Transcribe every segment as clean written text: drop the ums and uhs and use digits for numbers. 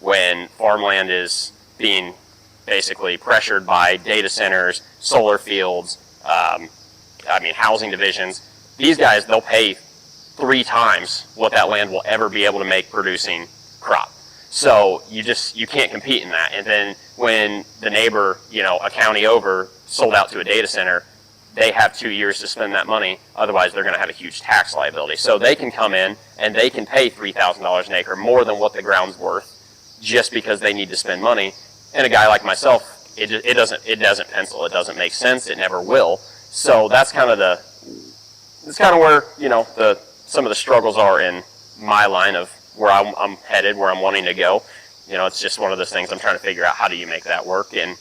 when farmland is being basically pressured by data centers, solar fields, housing divisions. These guys, they'll pay 3 times what that land will ever be able to make producing crop. So you can't compete in that. And then when the neighbor, a county over, sold out to a data center, they have 2 years to spend that money. Otherwise, they're going to have a huge tax liability. So they can come in and they can pay $3,000 an acre, more than what the ground's worth, just because they need to spend money. And a guy like myself, it doesn't pencil. It doesn't make sense. It never will. So that's kind of where some of the struggles are in my line of where I'm headed, where I'm wanting to go. It's just one of those things I'm trying to figure out, how do you make that work and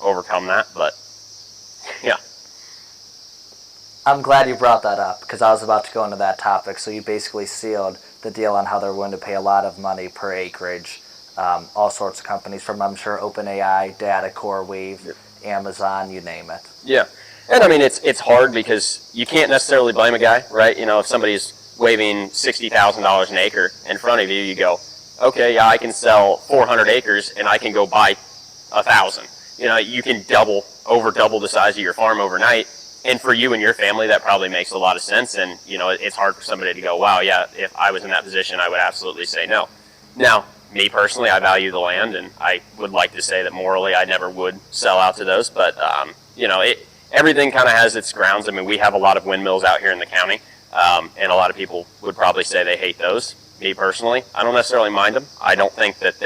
overcome that. But yeah. I'm glad you brought that up, because I was about to go into that topic. So you basically sealed the deal on how they're willing to pay a lot of money per acreage. All sorts of companies, from, I'm sure, OpenAI, Data, CoreWeave, Amazon, you name it. Yeah. And it's hard because you can't necessarily blame a guy, right? If somebody's waving $60,000 an acre in front of you, you go, okay, yeah, I can sell 400 acres and I can go buy 1,000. You can over double the size of your farm overnight. And for you and your family, that probably makes a lot of sense. And, it's hard for somebody to go, wow, yeah, if I was in that position, I would absolutely say no. Now, me personally, I value the land, and I would like to say that morally I never would sell out to those. But, everything kind of has its grounds. We have a lot of windmills out here in the county, and a lot of people would probably say they hate those. Me personally, I don't necessarily mind them. I don't think that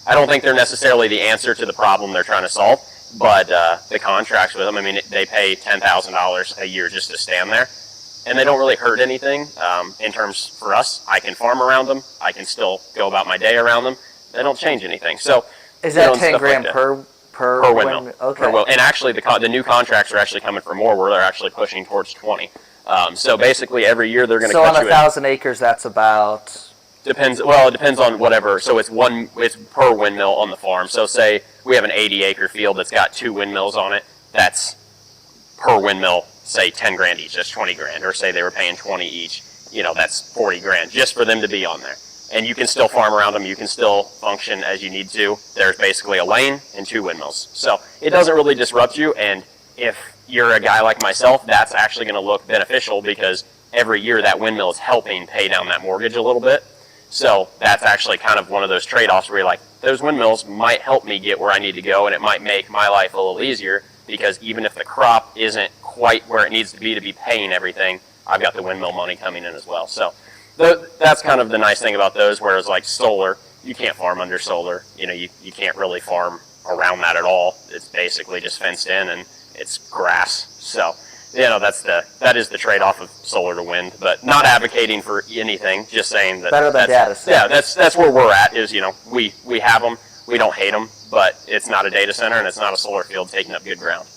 I don't think they're necessarily the answer to the problem they're trying to solve. But the contracts with them, they pay $10,000 a year just to stand there, and they don't really hurt anything in terms for us. I can farm around them. I can still go about my day around them. They don't change anything. So is that 10 grand like per windmill? Okay. And actually, the new contracts are actually coming for more, where they're actually pushing towards 20. So basically, every year they're going to. So on 1,000 acres, that's about. Depends. Well, it depends on whatever. So it's per windmill on the farm. So say we have an 80-acre field that's got 2 windmills on it. That's per windmill, say 10 grand each. That's 20 grand. Or say they were paying 20 each. That's 40 grand just for them to be on there. And you can still farm around them. You can still function as you need to. There's basically a lane and 2 windmills. So it doesn't really disrupt you. And if you're a guy like myself, that's actually going to look beneficial, because every year that windmill is helping pay down that mortgage a little bit. So that's actually kind of one of those trade-offs where you're like, those windmills might help me get where I need to go, and it might make my life a little easier, because even if the crop isn't quite where it needs to be paying everything, I've got the windmill money coming in as well. So that's kind of the nice thing about those, whereas like solar, you can't farm under solar. You can't really farm around that at all. It's basically just fenced in, and it's grass. So that is the trade-off of solar to wind, but not advocating for anything, just saying that better than data center. Yeah, that's where we're at, is we have them, we don't hate them, but it's not a data center and it's not a solar field taking up good ground.